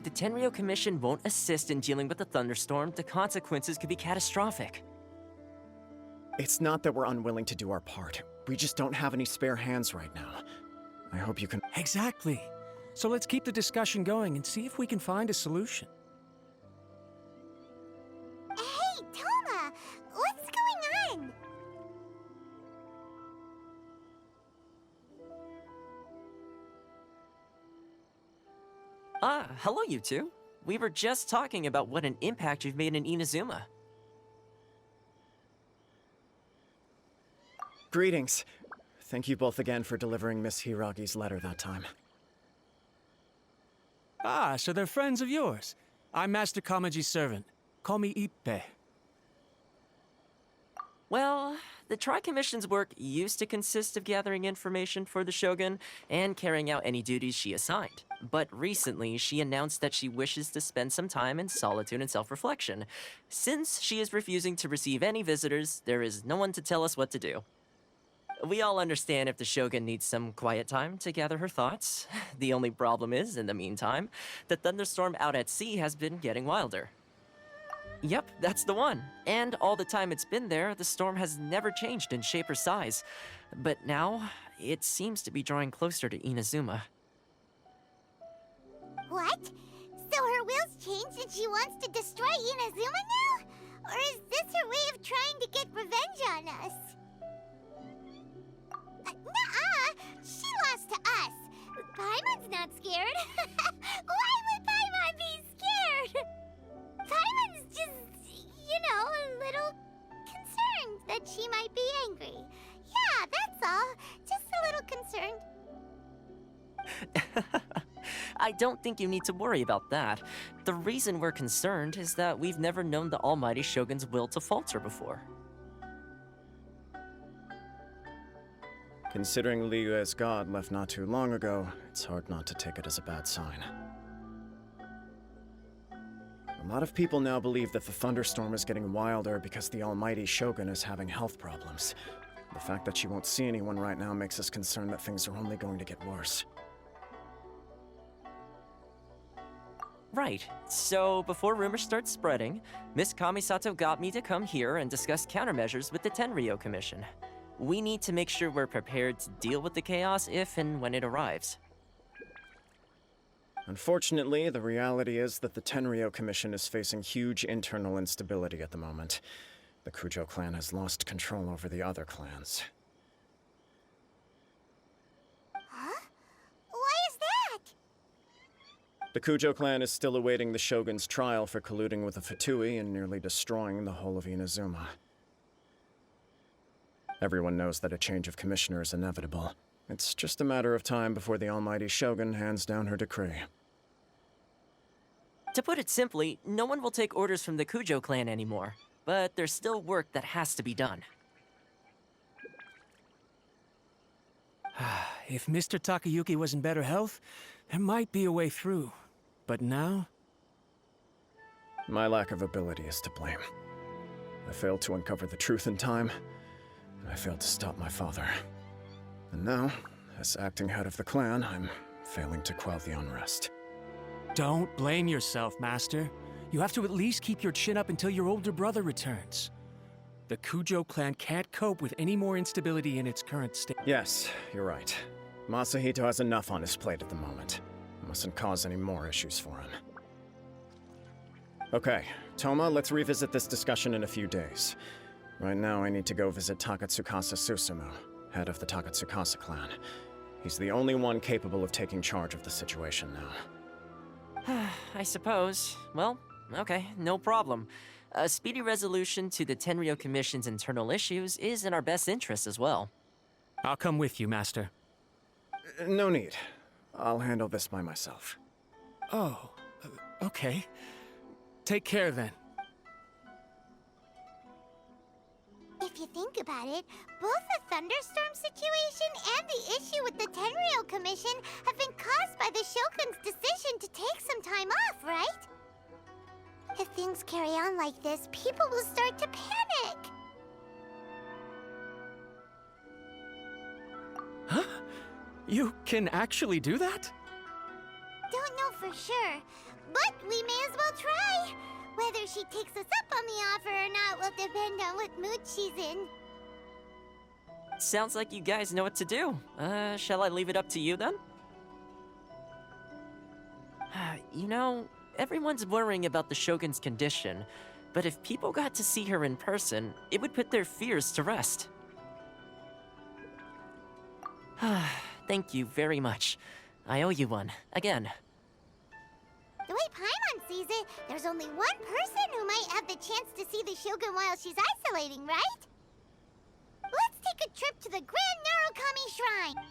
If the Tenryo Commission won't assist in dealing with the thunderstorm, the consequences could be catastrophic. It's not that we're unwilling to do our part. We just don't have any spare hands right now. I hope you can— Exactly. So let's keep the discussion going and see if we can find a solution. Hey, Toma! What's going on? Ah, hello you two. We were just talking about what an impact you've made in Inazuma. Greetings. Thank you both again for delivering Miss Hiragi's letter that time. Ah, so they're friends of yours. I'm Master Kamaji's servant. Call me Ippe. Well, the Tri-Commission's work used to consist of gathering information for the Shogun and carrying out any duties she assigned. But recently, she announced that she wishes to spend some time in solitude and self-reflection. Since she is refusing to receive any visitors, there is no one to tell us what to do. We all understand if the Shogun needs some quiet time to gather her thoughts. The only problem is, in the meantime, the thunderstorm out at sea has been getting wilder. Yep, that's the one. And all the time it's been there, the storm has never changed in shape or size. But now, it seems to be drawing closer to Inazuma. What? So her will's changed and she wants to destroy Inazuma now? Or is this her way of trying to get revenge on us? Nuh-uh! She lost to us! Paimon's not scared. Why would Paimon be scared? Paimon's just, a little concerned that she might be angry. Yeah, that's all. Just a little concerned. I don't think you need to worry about that. The reason we're concerned is that we've never known the Almighty Shogun's will to falter before. Considering Liyue's god left not too long ago, it's hard not to take it as a bad sign. A lot of people now believe that the thunderstorm is getting wilder because the Almighty Shogun is having health problems. The fact that she won't see anyone right now makes us concerned that things are only going to get worse. Right. So, before rumors start spreading, Miss Kamisato got me to come here and discuss countermeasures with the Tenryo Commission. We need to make sure we're prepared to deal with the chaos if and when it arrives. Unfortunately, the reality is that the Tenryo Commission is facing huge internal instability at the moment. The Kujo clan has lost control over the other clans. Huh? Why is that? The Kujo clan is still awaiting the Shogun's trial for colluding with the Fatui and nearly destroying the whole of Inazuma. Everyone knows that a change of commissioner is inevitable. It's just a matter of time before the Almighty Shogun hands down her decree. To put it simply, no one will take orders from the Kujo clan anymore. But there's still work that has to be done. If Mr. Takayuki was in better health, there might be a way through. But now? My lack of ability is to blame. I failed to uncover the truth in time, and I failed to stop my father. And now, as acting head of the clan, I'm failing to quell the unrest. Don't blame yourself, Master. You have to at least keep your chin up until your older brother returns. The Kujo clan can't cope with any more instability in its current state. Yes, you're right. Masahito has enough on his plate at the moment. Mustn't cause any more issues for him. Okay, Toma, let's revisit this discussion in a few days. Right now, I need to go visit Takatsukasa Susumu, head of the Takatsukasa clan. He's the only one capable of taking charge of the situation now. I suppose. Well, okay, no problem. A speedy resolution to the Tenryo Commission's internal issues is in our best interest as well. I'll come with you, Master. No need. I'll handle this by myself. Oh, okay. Take care then. If you think about it, both the thunderstorm situation and the issue with the Tenryo Commission have been caused by the Shogun's decision to take some time off, right? If things carry on like this, people will start to panic. Huh? You can actually do that? Don't know for sure, But we may as well try. Whether she takes us up on the offer or not will depend on what mood she's in. Sounds like you guys know what to do. Shall I leave it up to you then? You know, everyone's worrying about the Shogun's condition, but if people got to see her in person, it would put their fears to rest. Thank you very much. I owe you one, again. The way Paimon sees it, there's only one person who might have the chance to see the Shogun while she's isolating, right? Let's take a trip to the Grand Narukami Shrine!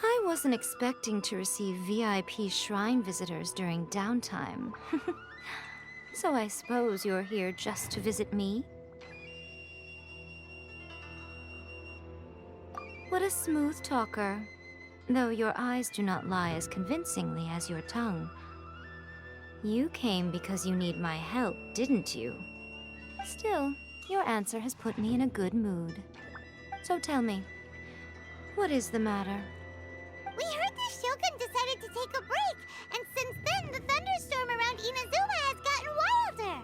I wasn't expecting to receive VIP shrine visitors during downtime. So I suppose you're here just to visit me? What a smooth talker. Though your eyes do not lie as convincingly as your tongue. You came because you need my help, didn't you? Still, your answer has put me in a good mood. So tell me, what is the matter? We heard the Shogun decided to take a break, and since then the thunderstorm around Inazuma has gotten wilder.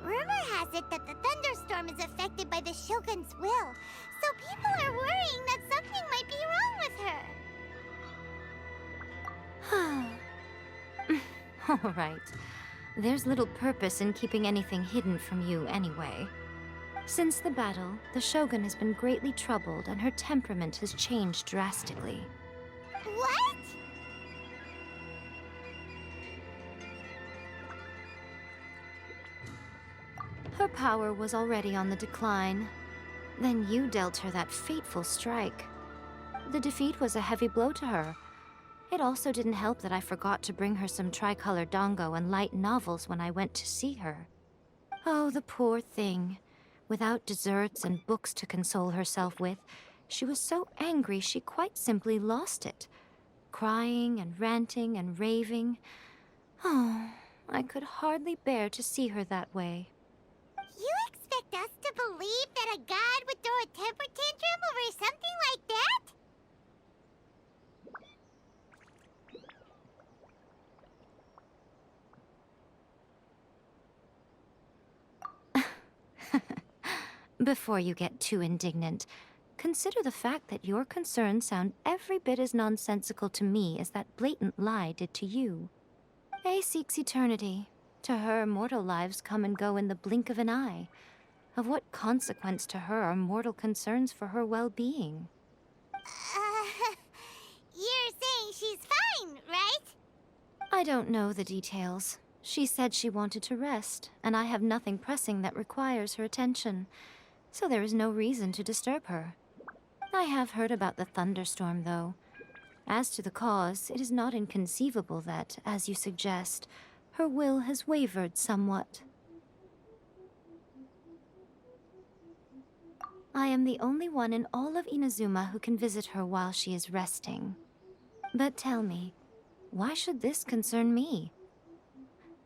Rumor has it that the thunderstorm is affected by the Shogun's will, so people are worrying that something might be wrong with her. All right. There's little purpose in keeping anything hidden from you anyway. Since the battle, the Shogun has been greatly troubled and her temperament has changed drastically. What? Her power was already on the decline. Then you dealt her that fateful strike. The defeat was a heavy blow to her. It also didn't help that I forgot to bring her some tricolor dango and light novels when I went to see her. Oh, the poor thing. Without desserts and books to console herself with, she was so angry she quite simply lost it. Crying and ranting and raving. Oh, I could hardly bear to see her that way. You expect us to believe that a god would throw a temper tantrum over something like that? Before you get too indignant, consider the fact that your concerns sound every bit as nonsensical to me as that blatant lie did to you. Faye seeks eternity. To her, mortal lives come and go in the blink of an eye. Of what consequence to her are mortal concerns for her well-being? You're saying she's fine, right? I don't know the details. She said she wanted to rest, and I have nothing pressing that requires her attention, so there is no reason to disturb her. I have heard about the thunderstorm, though. As to the cause, it is not inconceivable that, as you suggest, her will has wavered somewhat. I am the only one in all of Inazuma who can visit her while she is resting. But tell me, why should this concern me?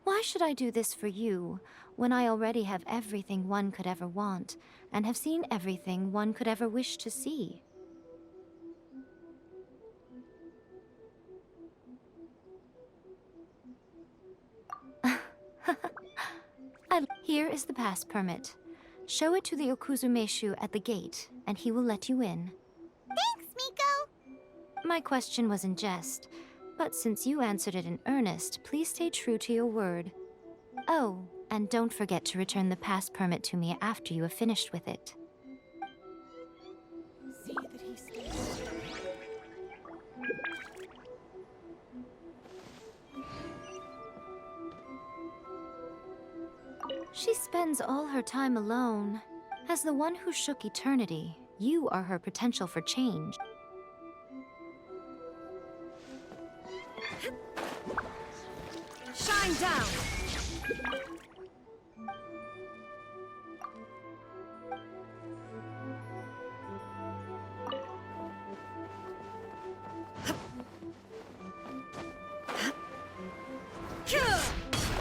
Why should I do this for you, when I already have everything one could ever want, and have seen everything one could ever wish to see? Here is the pass permit. Show it to the Okuzumeshu at the gate, and he will let you in. Thanks, Miko! My question was in jest, but since you answered it in earnest, please stay true to your word. Oh, and don't forget to return the pass permit to me after you have finished with it. See that he stays. She spends all her time alone. As the one who shook eternity, you are her potential for change. Shine down!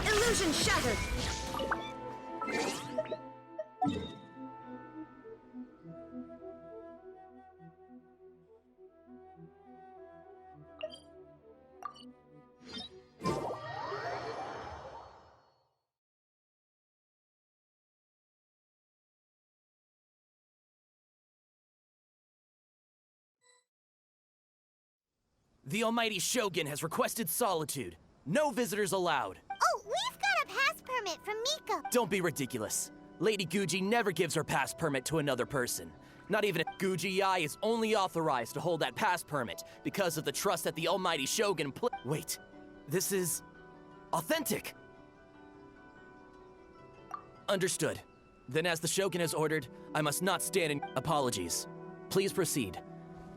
Illusion shattered! The Almighty Shogun has requested solitude. No visitors allowed. Oh, we've got a pass permit from Miko. Don't be ridiculous. Lady Guji never gives her pass permit to another person. Not even if Guji-ai is only authorized to hold that pass permit because of the trust that the Almighty Shogun Wait, this is authentic. Understood. Then as the Shogun has ordered, I must not stand in apologies. Please proceed.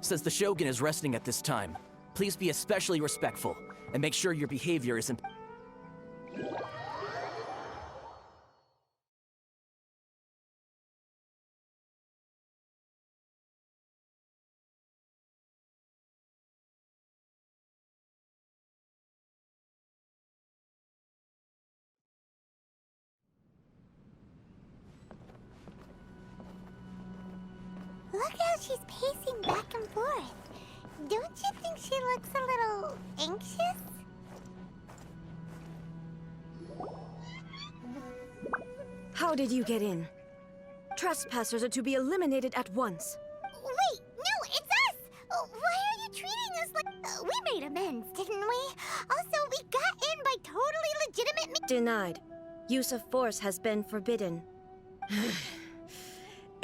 Since the Shogun is resting at this time, please be especially respectful and make sure your behavior is Look how she's pacing back and forth. Don't you think she looks a little anxious? How did you get in? Trespassers are to be eliminated at once. Wait, no, it's us! Why are you treating us like... we made amends, didn't we? Also, we got in by totally legitimate... Denied. Use of force has been forbidden.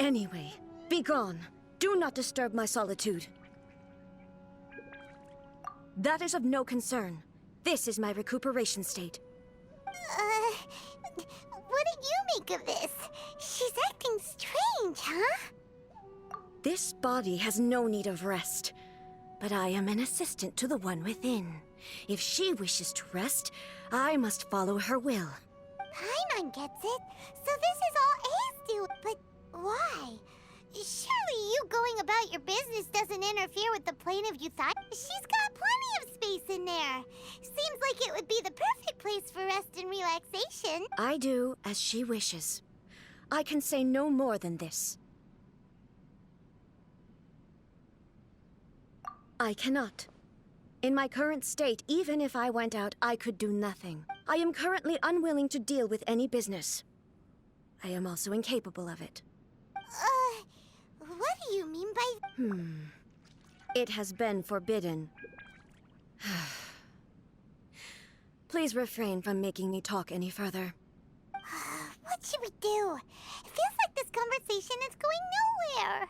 Anyway, be gone. Do not disturb my solitude. That is of no concern. This is my recuperation state. What do you make of this? She's acting strange, huh? This body has no need of rest, but I am an assistant to the one within. If she wishes to rest, I must follow her will. Paimon gets it, so this is all A's do. But why? Surely you going about your business doesn't interfere with the plane of Euthai. She's got plenty of space in there. Seems like it would be the perfect place for rest and relaxation. I do as she wishes. I can say no more than this. I cannot. In my current state, even if I went out, I could do nothing. I am currently unwilling to deal with any business. I am also incapable of it. What do you mean by... It has been forbidden. Please refrain from making me talk any further. What should we do? It feels like this conversation is going nowhere.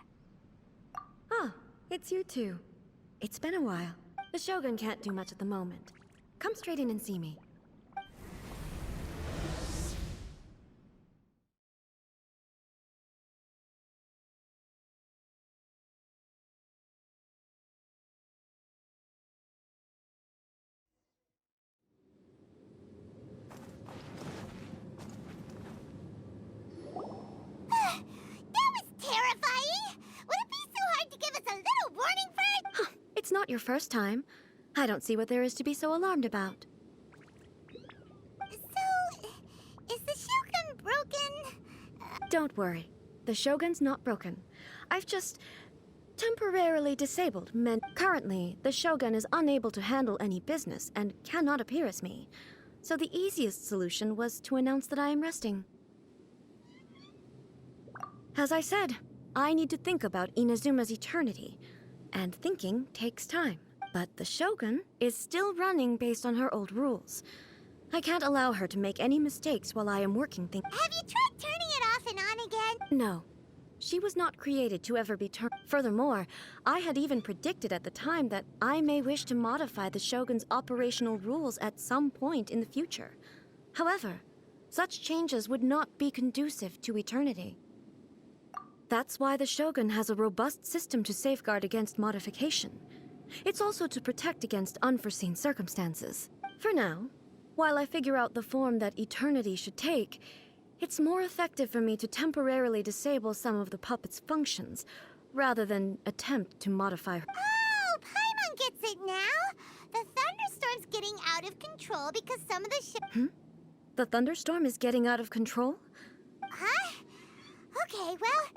Ah, it's you two. It's been a while. The Shogun can't do much at the moment. Come straight in and see me. That was terrifying! Would it be so hard to give us a little warning first? It's not your first time. I don't see what there is to be so alarmed about. So, is the Shogun broken? Don't worry. The Shogun's not broken. I've just temporarily disabled Currently, the Shogun is unable to handle any business and cannot appear as me. So the easiest solution was to announce that I am resting. As I said, I need to think about Inazuma's eternity, and thinking takes time. But the Shogun is still running based on her old rules. I can't allow her to make any mistakes while I am working things. Have you tried turning it off and on again? No. She was not created to ever be turned. Furthermore, I had even predicted at the time that I may wish to modify the Shogun's operational rules at some point in the future. However, such changes would not be conducive to eternity. That's why the Shogun has a robust system to safeguard against modification. It's also to protect against unforeseen circumstances. For now, while I figure out the form that eternity should take, it's more effective for me to temporarily disable some of the puppet's functions, rather than attempt to modify her. Oh, Paimon gets it now! The thunderstorm's getting out of control because some of the The thunderstorm is getting out of control? Huh? Okay, well...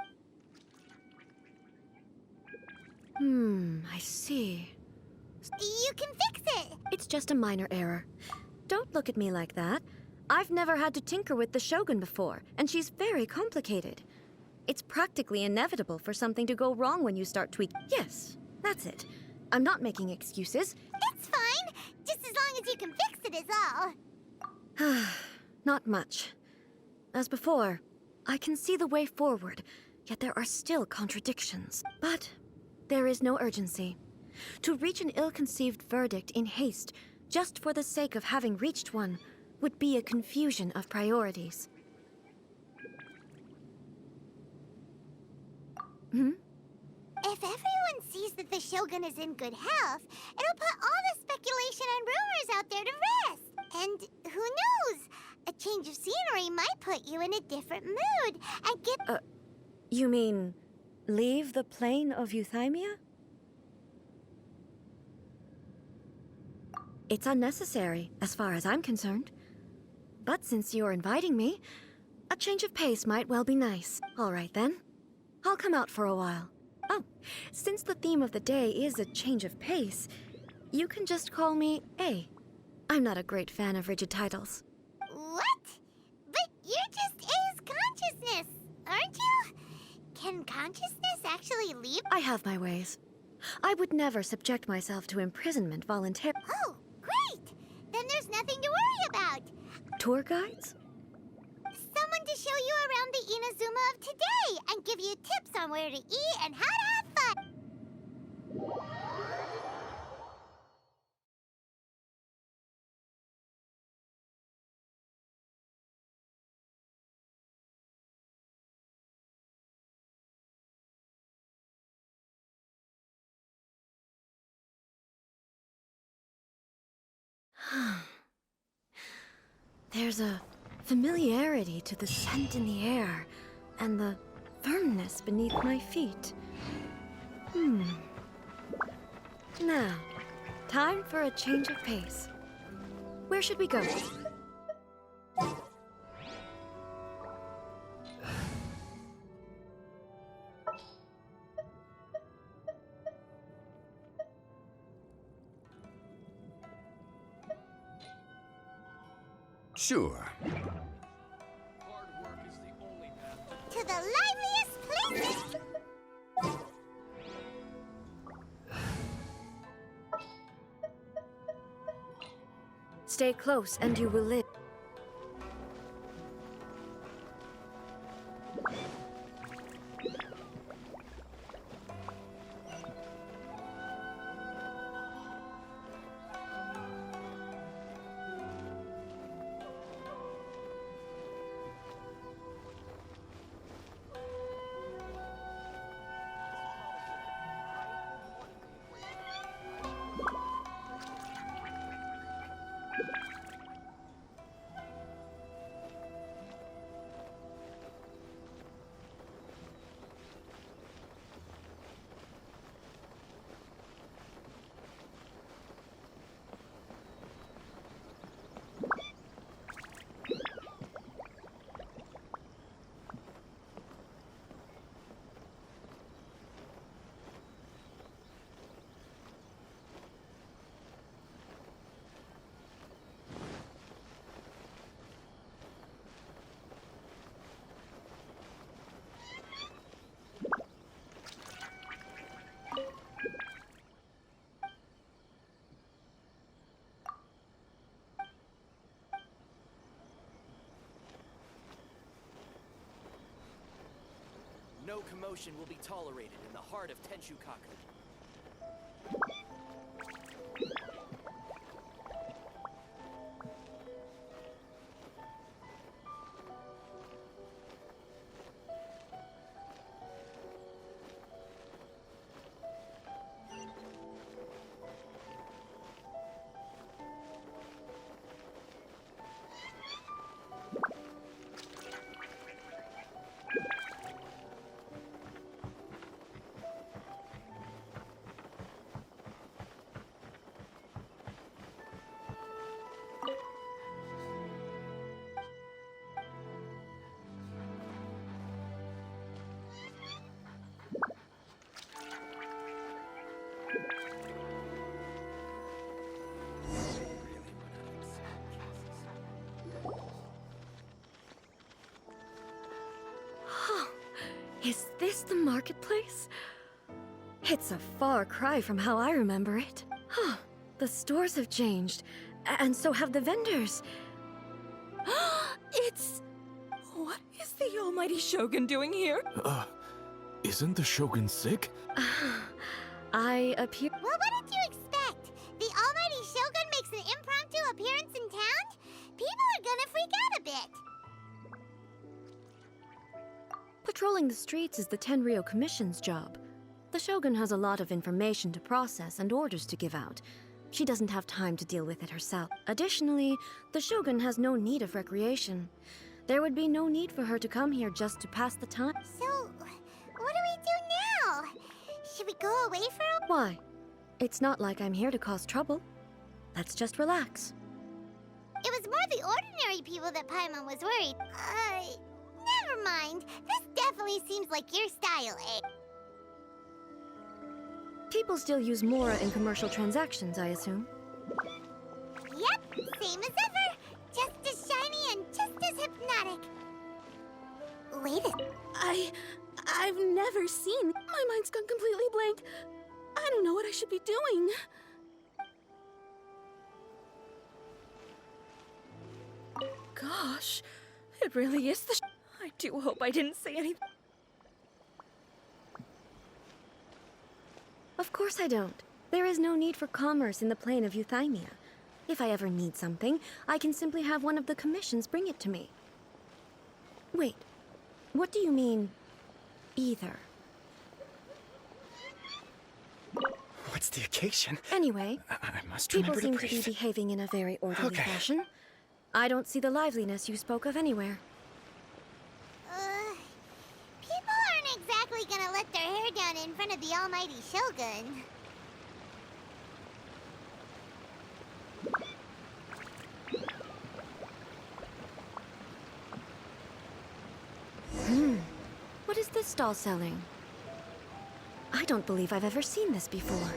I see. You can fix it! It's just a minor error. Don't look at me like that. I've never had to tinker with the Shogun before, and she's very complicated. It's practically inevitable for something to go wrong when you start tweaking. Yes, that's it. I'm not making excuses. It's fine! Just as long as you can fix it is all. Not much. As before, I can see the way forward, yet there are still contradictions. But there is no urgency. To reach an ill-conceived verdict in haste, just for the sake of having reached one, would be a confusion of priorities. If everyone sees that the Shogun is in good health, it'll put all the speculation and rumors out there to rest. And who knows? A change of scenery might put you in a different mood and get... You mean, leave the plane of euthymia? It's unnecessary, as far as I'm concerned. But since you're inviting me, a change of pace might well be nice. All right, then. I'll come out for a while. Oh, since the theme of the day is a change of pace, you can just call me A. I'm not a great fan of rigid titles. What? But you're just A's consciousness, aren't you? Can consciousness actually leave? I have my ways. I would never subject myself to imprisonment voluntarily. Oh, great! Then there's nothing to worry about. Tour guides? Someone to show you around the Inazuma of today and give you tips on where to eat and how to have fun. There's a familiarity to the scent in the air and the firmness beneath my feet. Now, time for a change of pace. Where should we go? Sure. To the liveliest places! Stay close and you will live. No commotion will be tolerated in the heart of Tenchukaku. Is this the marketplace? It's a far cry from how I remember it. The stores have changed, and so have the vendors. It's... What is the almighty Shogun doing here? Isn't the Shogun sick? I appear... Well, what did you expect? The almighty Shogun makes an impromptu appearance in town? People are gonna freak out a bit. Patrolling the streets is the Tenryo Commission's job. The Shogun has a lot of information to process and orders to give out. She doesn't have time to deal with it herself. Additionally, the Shogun has no need of recreation. There would be no need for her to come here just to pass the time. So, what do we do now? Should we go away for a... Why? It's not like I'm here to cause trouble. Let's just relax. It was more the ordinary people that Paimon was worried. Never mind. This definitely seems like your style, eh? People still use Mora in commercial transactions, I assume. Yep, same as ever. Just as shiny and just as hypnotic. Wait a... I've never seen... My mind's gone completely blank. I don't know what I should be doing. Gosh, it really is the... I do hope I didn't say anything. Of course I don't. There is no need for commerce in the plane of Euthymia. If I ever need something, I can simply have one of the commissions bring it to me. Wait, what do you mean, either? What's the occasion? Anyway, I must people remember seem to to be breathe. behaving in a very orderly Okay. fashion. I don't see the liveliness you spoke of anywhere. People aren't exactly gonna let their hair down in front of the almighty Shogun. What is this stall selling? I don't believe I've ever seen this before.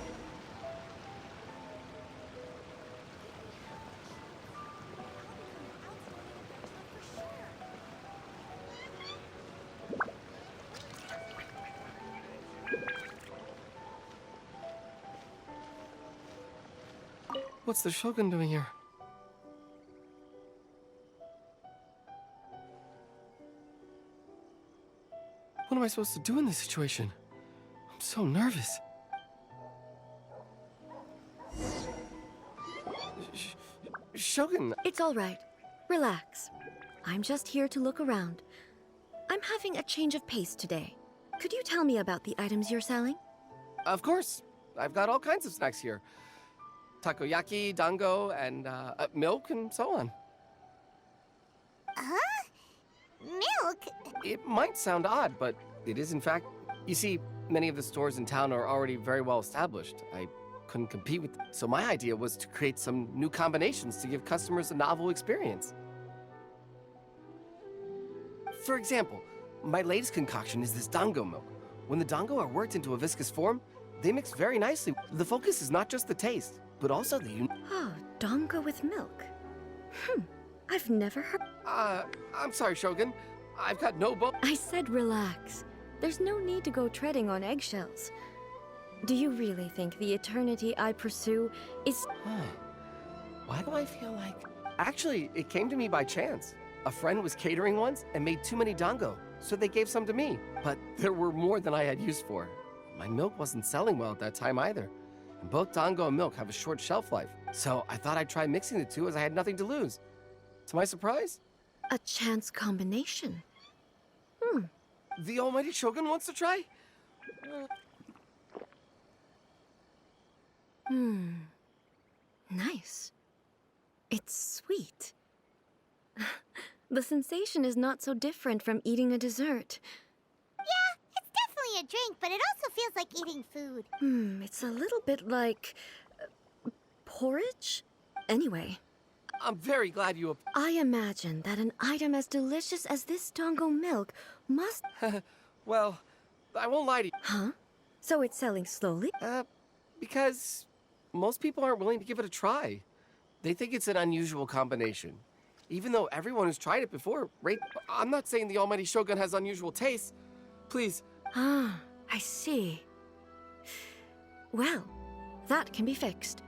What's the Shogun doing here? am I supposed to do in this situation? I'm so nervous. Shogun, It's all right. Relax. I'm just here to look around. I'm having a change of pace today. Could you tell me about the items you're selling? of course. I've got all kinds of snacks here. Takoyaki, dango, and milk, and so on. Huh? Milk? It might sound odd, but it is in fact. You see, many of the stores in town are already very well established. I couldn't compete with them. So my idea was to create some new combinations to give customers a novel experience. For example, my latest concoction is this dango milk. When the dango are worked into a viscous form, they mix very nicely. The focus is not just the taste, but also the Oh, dango with milk. I've never heard. I'm sorry, Shogun. I've got no I said relax. There's no need to go treading on eggshells. Do you really think the eternity I pursue is... Why do I feel like... Actually, it came to me by chance. A friend was catering once and made too many dango, so they gave some to me. But there were more than I had use for. My milk wasn't selling well at that time either. And both dango and milk have a short shelf life. So I thought I'd try mixing the two as I had nothing to lose. To my surprise, a chance combination? the almighty Shogun wants to try? Nice. It's sweet. The sensation is not so different from eating a dessert. Yeah, it's definitely a drink, but it also feels like eating food. It's a little bit like... porridge? Anyway, I'm very glad you... I imagine that an item as delicious as this dango milk must... Well, I won't lie to you. Huh? So it's selling slowly? Because most people aren't willing to give it a try. They think it's an unusual combination. Even though everyone who's tried it before, I'm not saying the almighty Shogun has unusual tastes. Please. Ah, I see. Well, that can be fixed.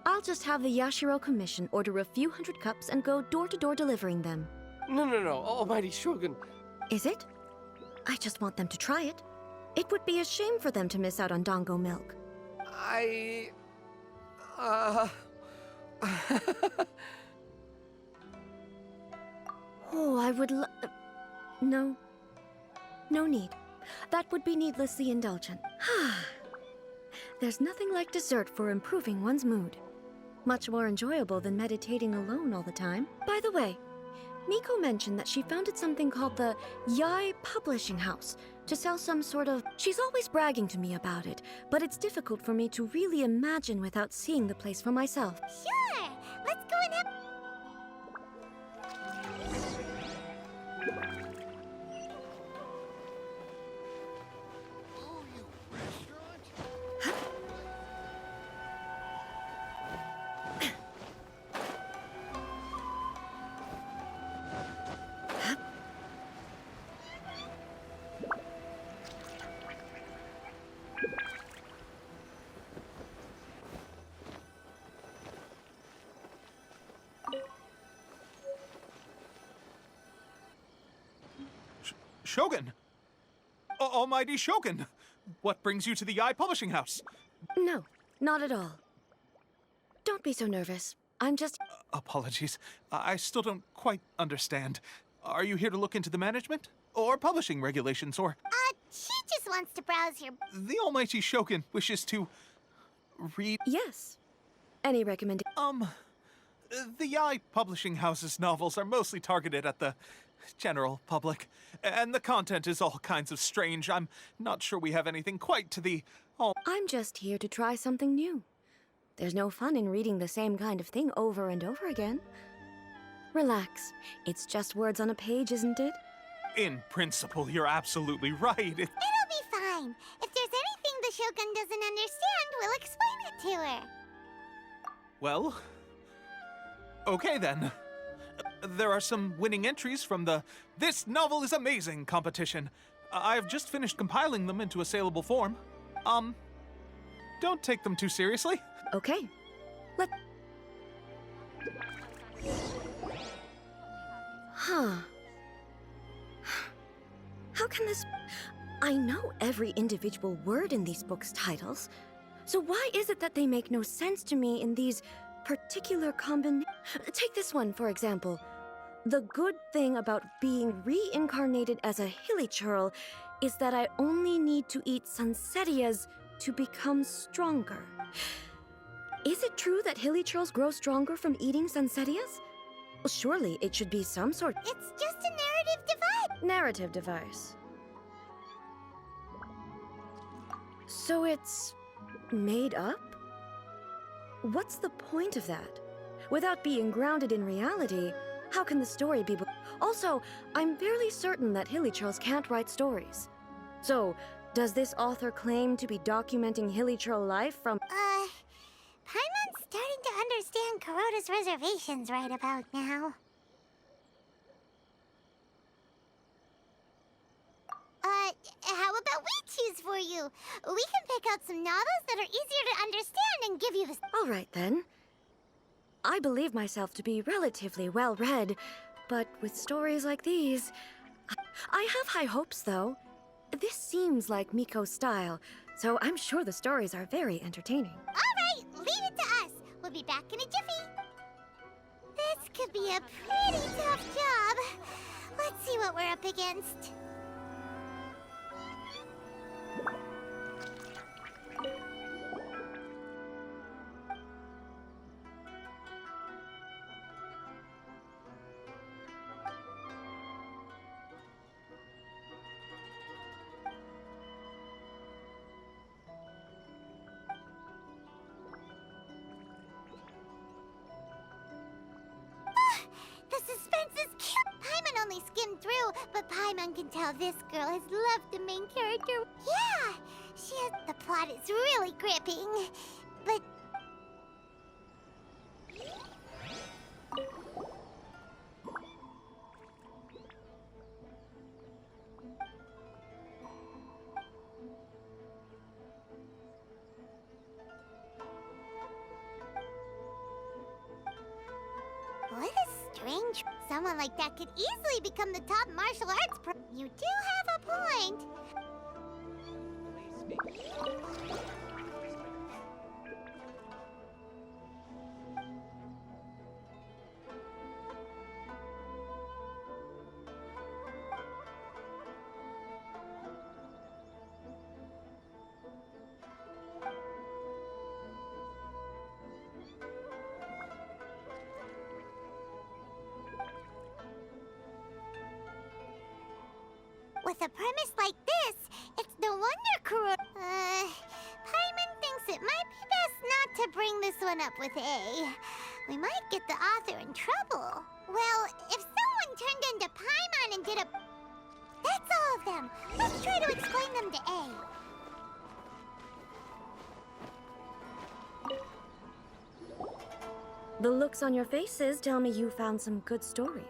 I'll just have the Yashiro Commission order a few hundred cups and go door-to-door delivering them. No, almighty Shogun. Is it? I just want them to try it. It would be a shame for them to miss out on dango milk. Oh, I would No. No need. That would be needlessly indulgent. There's nothing like dessert for improving one's mood. Much more enjoyable than meditating alone all the time. By the way, Miko mentioned that she founded something called the Yai Publishing House to sell some sort of... She's always bragging to me about it, but it's difficult for me to really imagine without seeing the place for myself. Sure, let's go and have... Shogun! Almighty Shogun! What brings you to the Yai Publishing House? No, not at all. Don't be so nervous. I'm just... Apologies. I still don't quite understand. Are you here to look into the management? Or publishing regulations, or... She just wants to browse your... The Almighty Shogun wishes to... read... Yes. Any recommendation? The Yai Publishing House's novels are mostly targeted at the general public, and the content is all kinds of strange. I'm not sure we have anything quite to the... I'm just here to try something new. There's no fun in reading the same kind of thing over and over again. Relax. It's just words on a page, isn't it? In principle, you're absolutely right. It'll be fine. If there's anything the Shogun doesn't understand, we'll explain it to her. Well, okay then. There are some winning entries from the This Novel is Amazing competition. I've just finished compiling them into a saleable form. Don't take them too seriously. Okay. Huh. How can this... I know every individual word in these books' titles, so why is it that they make no sense to me in these particular combinations? Take this one, for example. The good thing about being reincarnated as a hilichurl is that I only need to eat sunsetias to become stronger. Is it true that hilichurls grow stronger from eating sunsetias? Well, surely it should be some sort. It's just a narrative device. Narrative device. So it's made up? What's the point of that? Without being grounded in reality, how can the story be? Also, I'm fairly certain that hilichurls can't write stories. So, does this author claim to be documenting hilichurl life from? Paimon's starting to understand Kuroda's reservations right about now. How about we choose for you? We can pick out some novels that are easier to understand and give you the... All right, then. I believe myself to be relatively well-read, but with stories like these... I have high hopes, though. This seems like Miko's style, so I'm sure the stories are very entertaining. All right, leave it to us. We'll be back in a jiffy. This could be a pretty tough job. Let's see what we're up against. The suspense is cute. Paimon only skimmed through, but Paimon can tell this girl has loved the main character. Yeah, she has. The plot is really gripping, but. What a strange... Someone like that could easily become the top martial arts pro... You do have a point. With a premise like this, it's no wonder Kuroda... Paimon thinks it might be best not to bring this one up with A. We might get the author in trouble. Well, if someone turned into Paimon and did a... That's all of them. Let's try to explain them to A. The looks on your faces tell me you found some good story.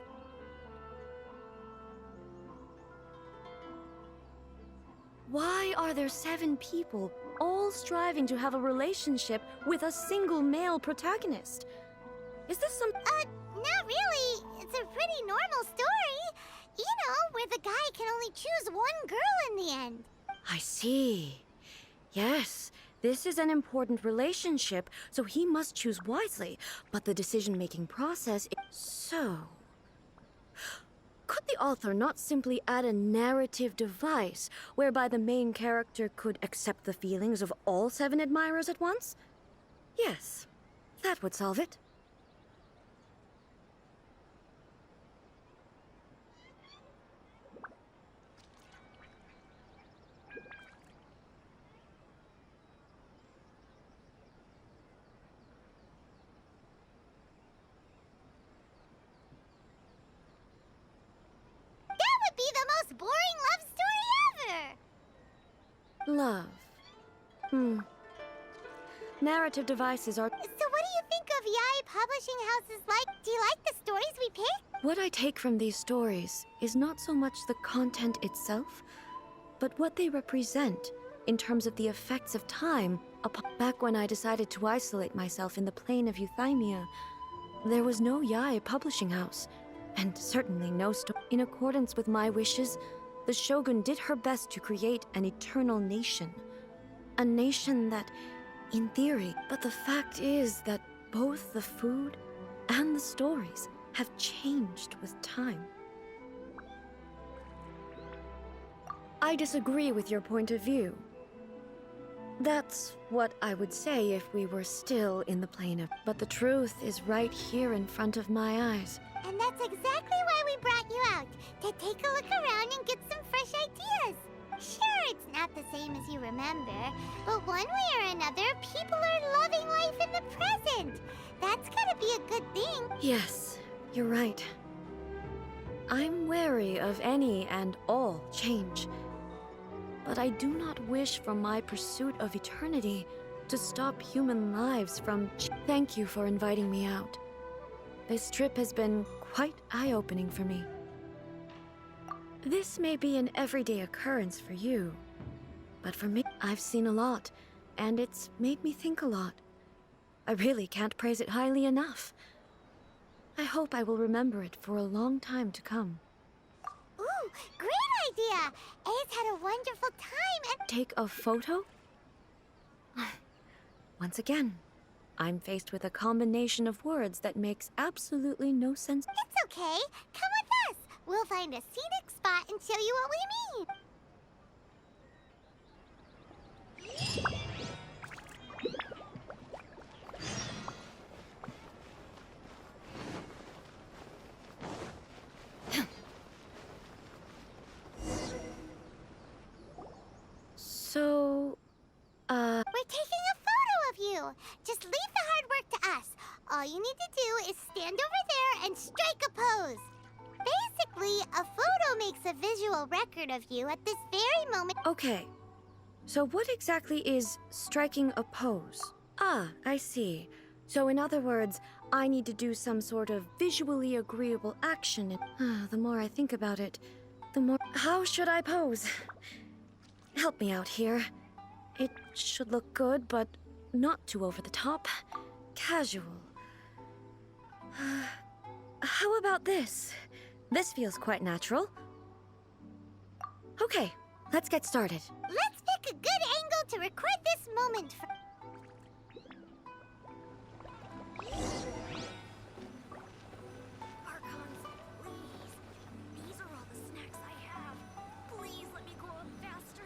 Why are there 7 people, all striving to have a relationship with a single male protagonist? Is this some... Not really. It's a pretty normal story. You know, where the guy can only choose one girl in the end. I see. Yes, this is an important relationship, so he must choose wisely. But the decision-making process is... So... Could the author not simply add a narrative device whereby the main character could accept the feelings of all 7 admirers at once? Yes, that would solve it. Be the most boring love story ever! Love. Narrative devices are... So what do you think of Yae publishing houses like? Do you like the stories we pick? What I take from these stories is not so much the content itself, but what they represent in terms of the effects of time upon... Back when I decided to isolate myself in the plane of Euthymia, there was no Yae publishing house, and certainly no story. In accordance with my wishes, the Shogun did her best to create an eternal nation. A nation that, in theory, but the fact is that both the food and the stories have changed with time. I disagree with your point of view. That's what I would say if we were still in the plane of... But the truth is right here in front of my eyes. And that's exactly why we brought you out, to take a look around and get some fresh ideas. Sure, it's not the same as you remember, but one way or another, people are loving life in the present. That's gotta be a good thing. Yes, you're right. I'm wary of any and all change. But I do not wish for my pursuit of eternity to stop human lives from... Thank you for inviting me out. This trip has been quite eye-opening for me. This may be an everyday occurrence for you, but for me, I've seen a lot, and it's made me think a lot. I really can't praise it highly enough. I hope I will remember it for a long time to come. Ooh, great idea! Ace had a wonderful time and... Take a photo? Once again, I'm faced with a combination of words that makes absolutely no sense. It's okay. Come with us. We'll find a scenic spot and show you what we mean. So, We're taking a photo of you. Just leave the hard work to us. All you need to do is stand over there and strike a pose. Basically, a photo makes a visual record of you at this very moment. okay. So what exactly is striking a pose? Ah, I see. So in other words, I need to do some sort of visually agreeable action. The more I think about it, the more... How should I pose? Help me out here. It should look good, but not too over the top. Casual. How about this? This feels quite natural. Okay, let's get started. Let's pick a good angle to record this moment. Archons, please. These are all the snacks I have. Please let me grow up faster.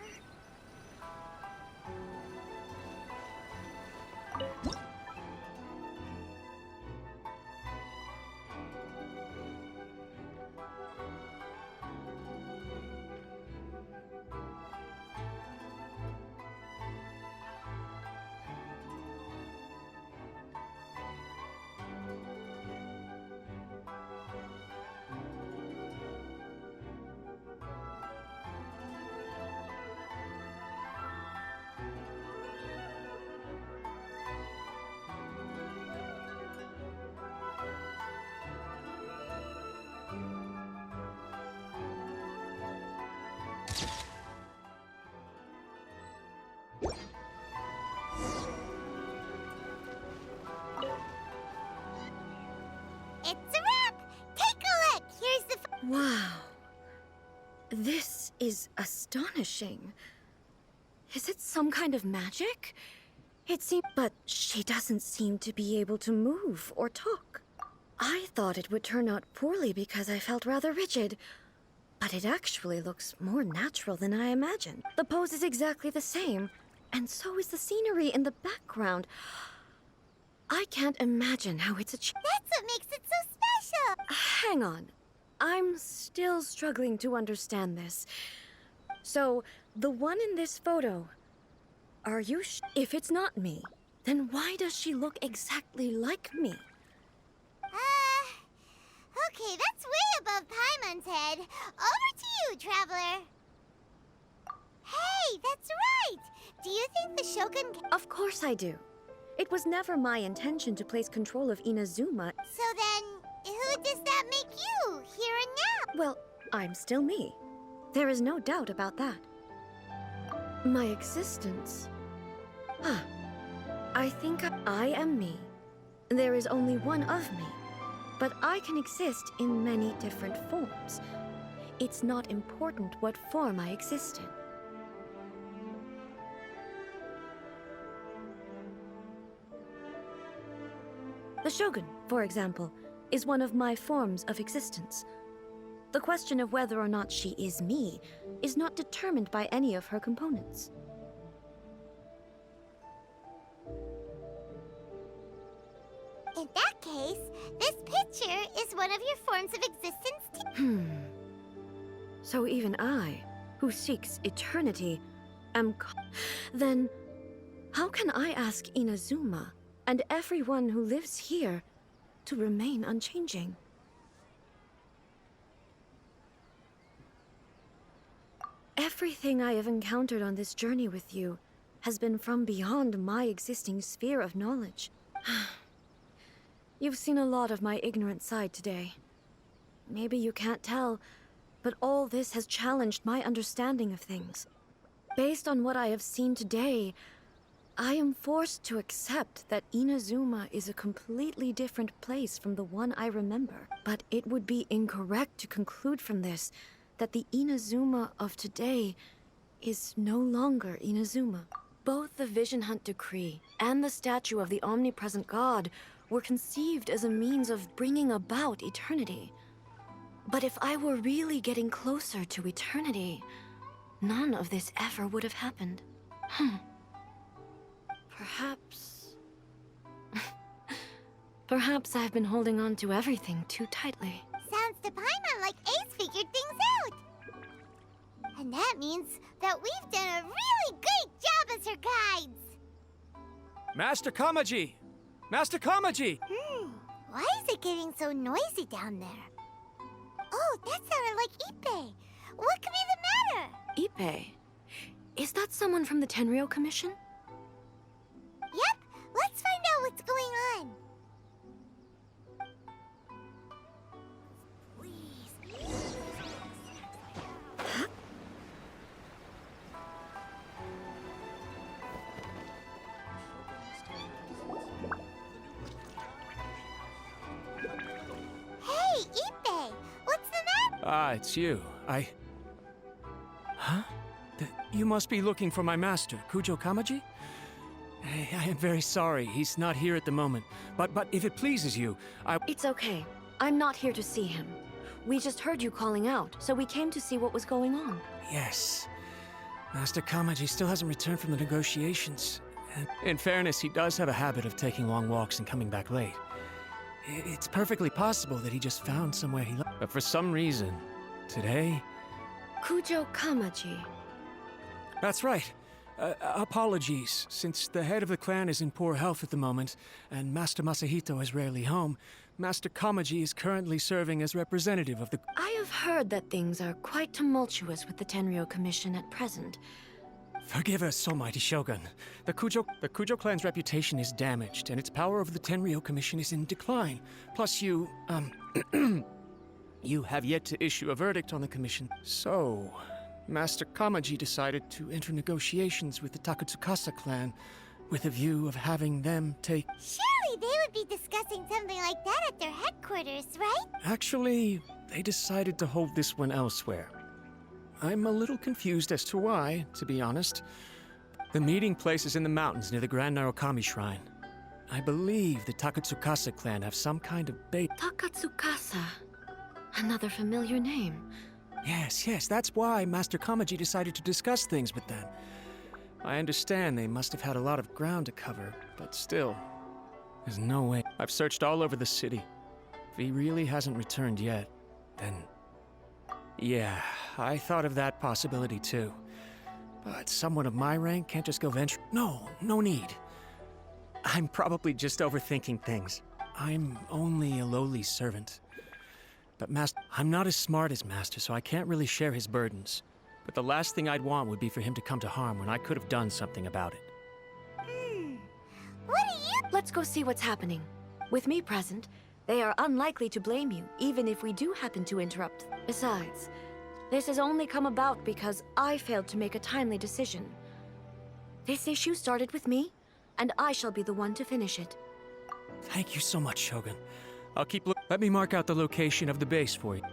It's a wrap! Take a look! Here's the... Wow. This is astonishing. Is it some kind of magic? It seems... But she doesn't seem to be able to move or talk. I thought it would turn out poorly because I felt rather rigid. But it actually looks more natural than I imagined. The pose is exactly the same, and so is the scenery in the background. I can't imagine how it's achieved. That's what makes it so special! Hang on. I'm still struggling to understand this. So, the one in this photo, are you if it's not me, then why does she look exactly like me? Okay, that's way above Paimon's head. Over to you, Traveler. Hey, that's right! Do you think the Shogun can... Of course I do. It was never my intention to place control of Inazuma. So then, who does that make you, here and now? Well, I'm still me. There is no doubt about that. My existence... I think I am me. There is only one of me. But I can exist in many different forms. it's not important what form I exist in. The Shogun, for example, is one of my forms of existence. The question of whether or not she is me is not determined by any of her components. In that case, this picture is one of your forms of existence too. So even I, who seeks eternity, am then how can I ask Inazuma and everyone who lives here to remain unchanging? Everything I have encountered on this journey with you has been from beyond my existing sphere of knowledge. You've seen a lot of my ignorant side today. Maybe you can't tell, but all this has challenged my understanding of things. Based on what I have seen today, I am forced to accept that Inazuma is a completely different place from the one I remember. But it would be incorrect to conclude from this that the Inazuma of today is no longer Inazuma. Both the Vision Hunt Decree and the statue of the omnipresent god were conceived as a means of bringing about eternity. But if I were really getting closer to eternity, none of this ever would have happened. Perhaps... Perhaps I've been holding on to everything too tightly. Sounds to Paimon like Ace figured things out. And that means that we've done a really great job as her guides. Master Kamaji! Master Kamaji! Why is it getting so noisy down there? Oh, that sounded like Ippei. What could be the matter? Ippei? Is that someone from the Tenryou Commission? Yep, let's find out what's going on. Hey, Ippei, what's the matter? Ah, it's you. Huh? You must be looking for my master, Kujo Kamaji? I am very sorry, he's not here at the moment. But if it pleases you, It's okay. I'm not here to see him. We just heard you calling out, so we came to see what was going on. Yes. Master Kamaji still hasn't returned from the negotiations. And in fairness, he does have a habit of taking long walks and coming back late. It's perfectly possible that he just found somewhere he left. But for some reason, today... Kujo Kamaji. That's right. Apologies, since the head of the clan is in poor health at the moment, and Master Masahito is rarely home, Master Kamaji is currently serving as representative of the... I have heard that things are quite tumultuous with the Tenryou Commission at present. Forgive us, almighty Shogun. The Kujo clan's reputation is damaged, and its power over the Tenryou Commission is in decline. Plus you, you have yet to issue a verdict on the commission. So, Master Kamaji decided to enter negotiations with the Takatsukasa clan with a view of having them take... Surely they would be discussing something like that at their headquarters, right? Actually, they decided to hold this one elsewhere. I'm a little confused as to why, to be honest. The meeting place is in the mountains near the Grand Narukami Shrine. I believe the Takatsukasa clan have some kind of bait. Takatsukasa. Another familiar name. Yes, that's why Master Kamaji decided to discuss things with them. I understand they must have had a lot of ground to cover, but still, there's no way. I've searched all over the city. If he really hasn't returned yet, then... Yeah, I thought of that possibility too. But someone of my rank can't just go venture... No need. I'm probably just overthinking things. I'm only a lowly servant. But Master, I'm not as smart as Master, so I can't really share his burdens. But the last thing I'd want would be for him to come to harm when I could have done something about it. What do you... Let's go see what's happening. With me present, they are unlikely to blame you, even if we do happen to interrupt. Besides, this has only come about because I failed to make a timely decision. This issue started with me, and I shall be the one to finish it. Thank you so much, Shogun. I'll keep Let me mark out the location of the base for you.